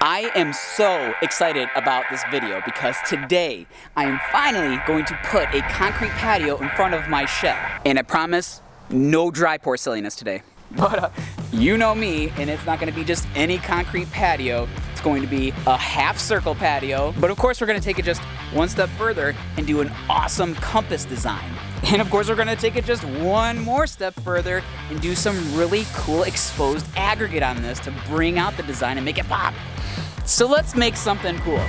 I am so excited about this video because today I am finally going to put a concrete patio in front of my shed. And I promise, no dry pour silliness today. But you know me, and it's not going to be just any concrete patio. It's going to be a half circle patio. But of course we're going to take it just one step further and do an awesome compass design. And of course we're going to take it just one more step further and do some really cool exposed aggregate on this to bring out the design and make it pop. So let's make something cool.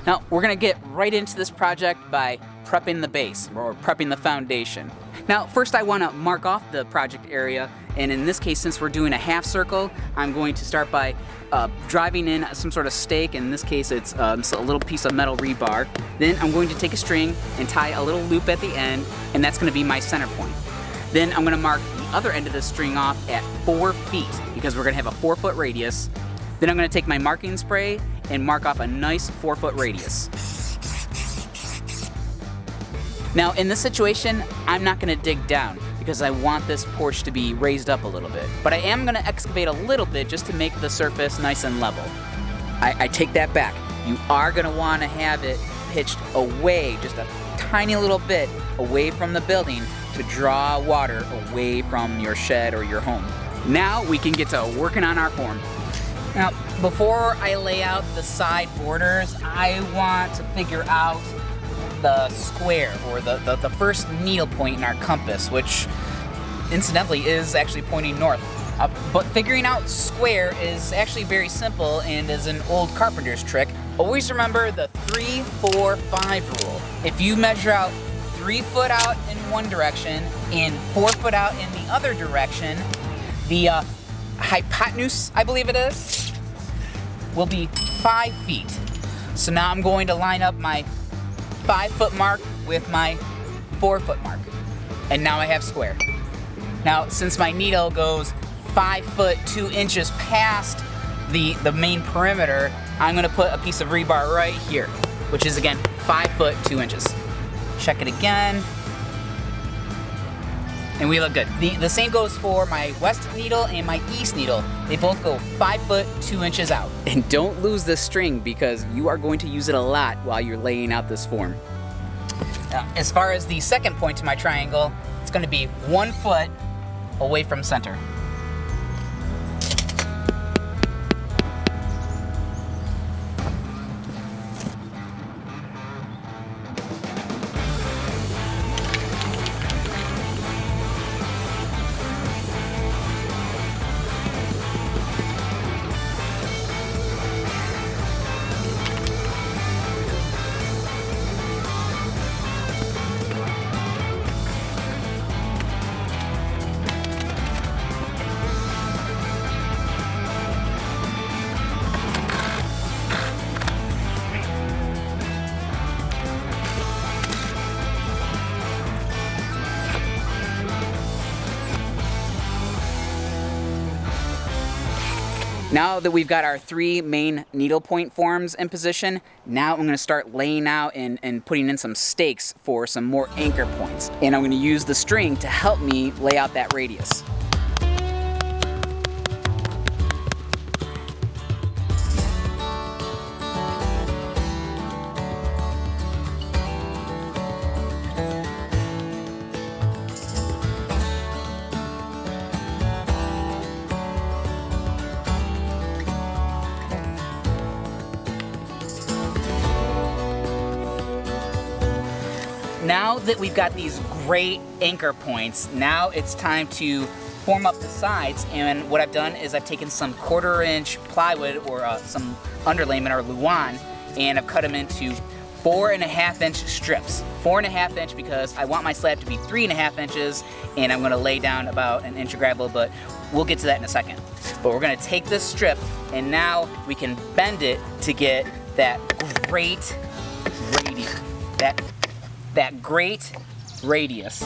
Now, we're gonna get right into this project by prepping the base, or prepping the foundation. Now, first I wanna mark off the project area, and in this case, since we're doing a half circle, I'm going to start by driving in some sort of stake. In this case, it's a little piece of metal rebar. Then I'm going to take a string and tie a little loop at the end, and that's gonna be my center point. Then I'm gonna mark the other end of the string off at 4 feet, because we're gonna have a 4-foot radius. Then I'm gonna take my marking spray and mark off a nice 4-foot radius. Now in this situation, I'm not gonna dig down because I want this porch to be raised up a little bit. But I am gonna excavate a little bit just to make the surface nice and level. I take that back. You are gonna wanna have it pitched away, just a tiny little bit away from the building to draw water away from your shed or your home. Now we can get to working on our form. Now, before I lay out the side borders, I want to figure out the square, or the first needle point in our compass, which incidentally is actually pointing north. But figuring out square is actually very simple and is an old carpenter's trick. Always remember the 3, 4, 5 rule. If you measure out 3 foot out in one direction and 4 foot out in the other direction, the hypotenuse, I believe it is, will be 5 feet. So now I'm going to line up my 5-foot mark with my 4-foot mark. And now I have square. Now, since my needle goes 5 foot 2 inches past the main perimeter, I'm gonna put a piece of rebar right here, which is again 5 foot 2 inches. Check it again. And we look good. The same goes for my west needle and my east needle. They both go 5 foot 2 inches out. And don't lose this string because you are going to use it a lot while you're laying out this form. Now, as far as the second point to my triangle, it's going to be 1 foot away from center. Now that we've got our 3 main needle point forms in position, now I'm going to start laying out and putting in some stakes for some more anchor points. And I'm going to use the string to help me lay out that radius. Now that we've got these great anchor points, now it's time to form up the sides. And what I've done is I've taken some 1/4-inch plywood or some underlayment or luan, and I've cut them into 4.5-inch strips. 4.5 inch because I want my slab to be 3.5 inches, and I'm gonna lay down about 1 inch of gravel, but we'll get to that in a second. But we're gonna take this strip, and now we can bend it to get that great radius. That great radius.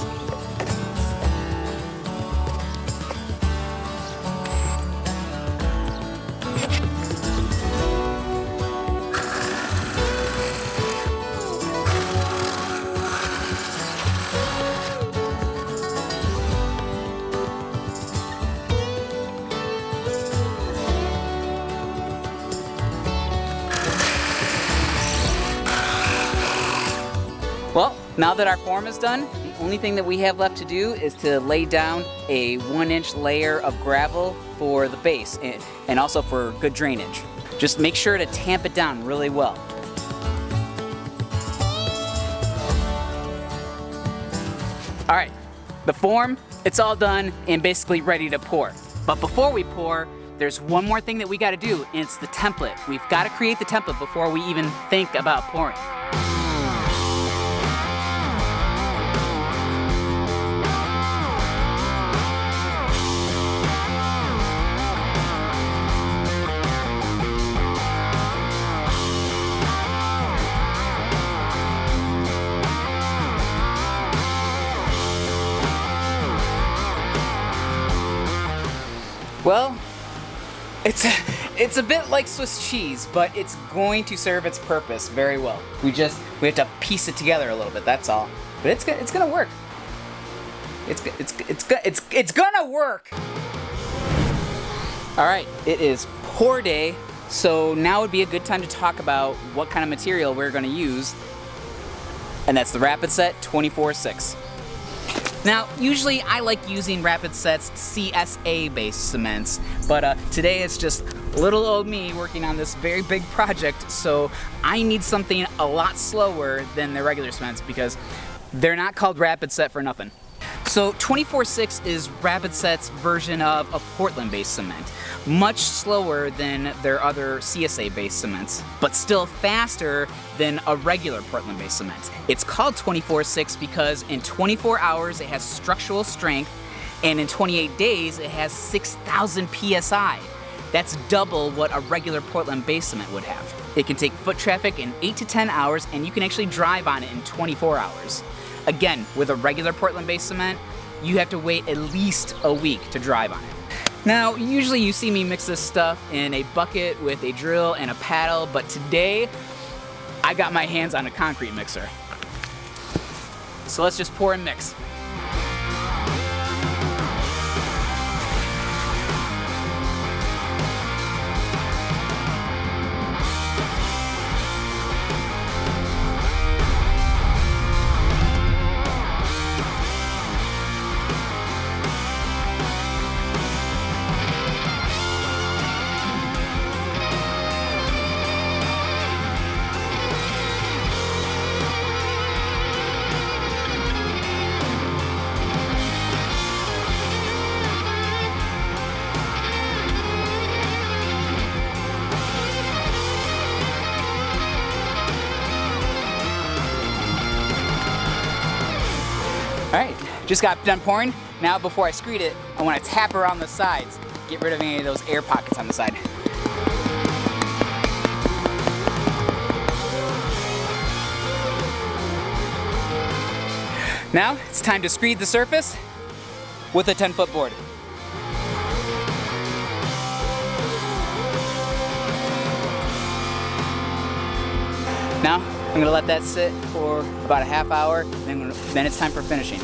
Now that our form is done, the only thing that we have left to do is to lay down a 1-inch layer of gravel for the base and also for good drainage. Just make sure to tamp it down really well. All right, the form, it's all done and basically ready to pour. But before we pour, there's one more thing that we gotta do, and it's the template. We've gotta create the template before we even think about pouring. Well, it's a bit like Swiss cheese, but it's going to serve its purpose very well. We have to piece it together a little bit. That's all. But it's gonna work. It's gonna work. All right, it is pour day, so now would be a good time to talk about what kind of material we're gonna use, and that's the Rapid Set 24/6. Now, usually I like using Rapid Set's CSA-based cements, but today it's just little old me working on this very big project, so I need something a lot slower than the regular cements because they're not called Rapid Set for nothing. So 24/6 is Rapid Set's version of a Portland-based cement, much slower than their other CSA-based cements, but still faster than a regular Portland-based cement. It's called 24/6 because in 24 hours it has structural strength, and in 28 days it has 6,000 PSI. That's double what a regular Portland-based cement would have. It can take foot traffic in 8 to 10 hours, and you can actually drive on it in 24 hours. Again, with a regular Portland-based cement, you have to wait at least a week to drive on it. Now, usually you see me mix this stuff in a bucket with a drill and a paddle, but today, I got my hands on a concrete mixer. So let's just pour and mix. All right, just got done pouring. Now before I screed it, I want to tap around the sides, get rid of any of those air pockets on the side. Now it's time to screed the surface with a 10-foot board. Now, I'm gonna let that sit for about a half hour, then it's time for finishing.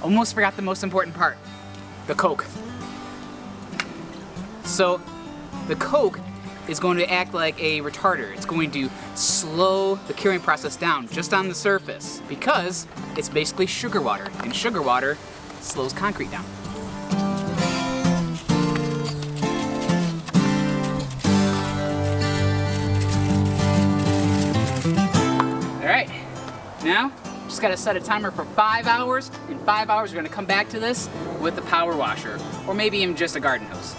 Almost forgot the most important part, the coke. So the coke is going to act like a retarder. It's going to slow the curing process down just on the surface because it's basically sugar water, and sugar water slows concrete down. All right, now just gotta set a timer for 5 hours. In 5 hours, we're gonna come back to this with the power washer, or maybe even just a garden hose.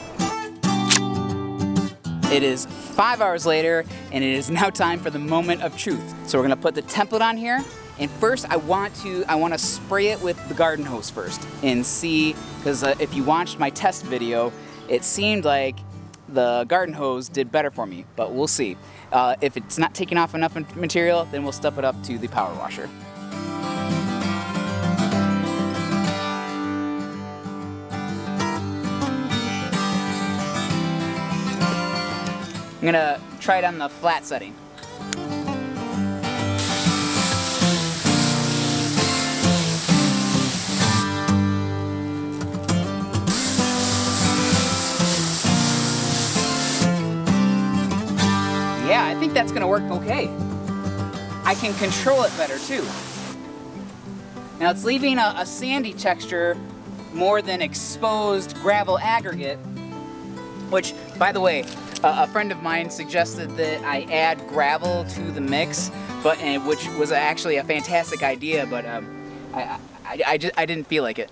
It is 5 hours later, and it is now time for the moment of truth. So we're gonna put the template on here, and first I want to spray it with the garden hose first, and see, because if you watched my test video, it seemed like the garden hose did better for me, but we'll see. If it's not taking off enough material, then we'll step it up to the power washer. I'm gonna try it on the flat setting. Yeah, I think that's gonna work okay. I can control it better too. Now it's leaving a sandy texture more than exposed gravel aggregate, which, by the way, a friend of mine suggested that I add gravel to the mix, which was actually a fantastic idea, but I didn't feel like it.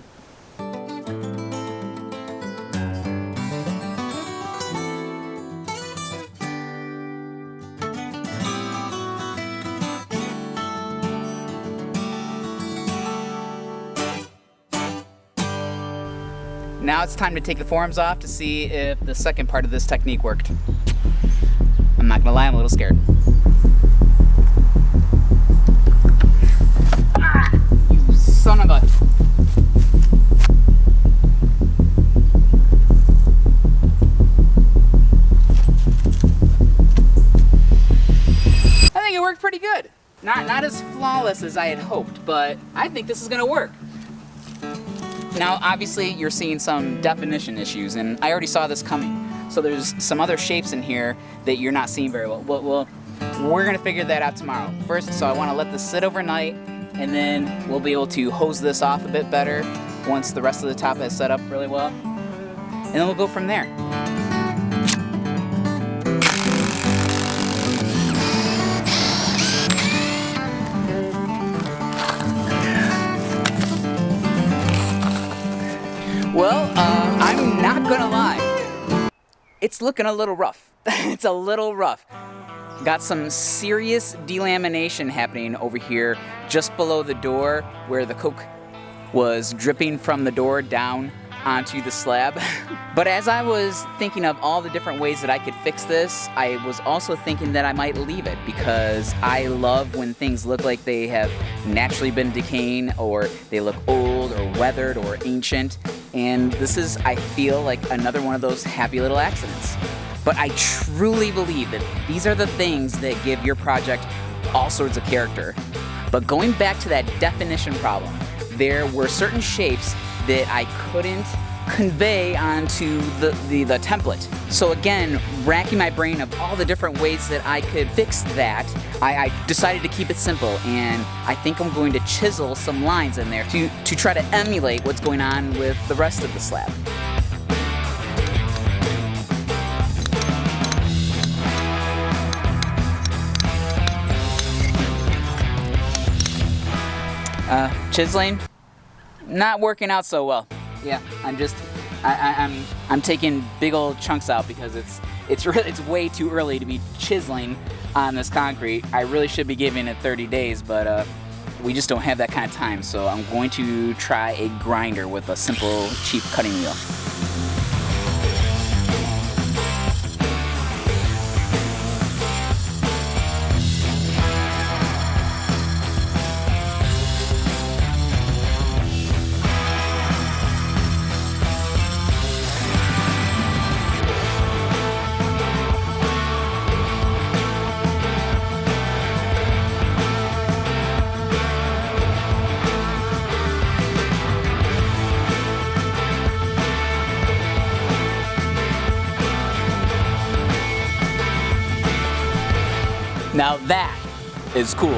Now it's time to take the forms off to see if the second part of this technique worked. I'm not gonna lie, I'm a little scared. Ah, you son of a... I think it worked pretty good. Not as flawless as I had hoped, but I think this is gonna work. Now, obviously, you're seeing some definition issues, and I already saw this coming. So there's some other shapes in here that you're not seeing very well. We're gonna figure that out tomorrow. First, so I wanna let this sit overnight, and then we'll be able to hose this off a bit better once the rest of the top has set up really well. And then we'll go from there. Well, I'm not gonna lie. It's looking a little rough. It's a little rough. Got some serious delamination happening over here just below the door where the Coke was dripping from the door down onto the slab. But as I was thinking of all the different ways that I could fix this, I was also thinking that I might leave it because I love when things look like they have naturally been decaying or they look old or weathered or ancient. And this is, I feel, like another one of those happy little accidents. But I truly believe that these are the things that give your project all sorts of character. But going back to that definition problem, there were certain shapes that I couldn't convey onto the template. So again, racking my brain of all the different ways that I could fix that, I decided to keep it simple, and I think I'm going to chisel some lines in there to try to emulate what's going on with the rest of the slab. Chiseling, not working out so well. Yeah, I'm taking big old chunks out because it's way too early to be chiseling on this concrete. I really should be giving it 30 days, but we just don't have that kind of time. So I'm going to try a grinder with a simple, cheap cutting wheel. Now that is cool.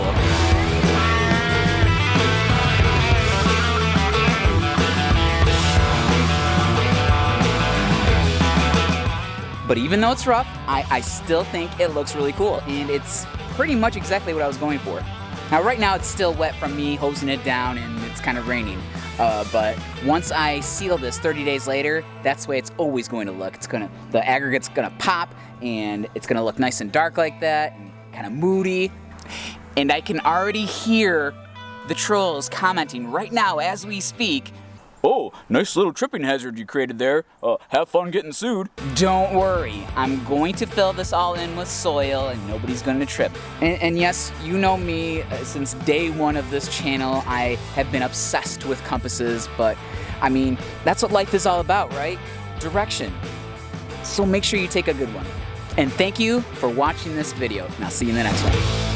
But even though it's rough, I still think it looks really cool, and it's pretty much exactly what I was going for. Now right now it's still wet from me hosing it down and it's kind of raining. But once I seal this 30 days later, that's the way it's always going to look. The aggregate's gonna pop, and it's gonna look nice and dark like that, and kind of moody. And I can already hear the trolls commenting right now as we speak. Oh, nice little tripping hazard you created there. Have fun getting sued. Don't worry, I'm going to fill this all in with soil and nobody's going to trip. And yes, you know me, since day one of this channel, I have been obsessed with compasses, but I mean, that's what life is all about, right? Direction. So make sure you take a good one. And thank you for watching this video, and I'll see you in the next one.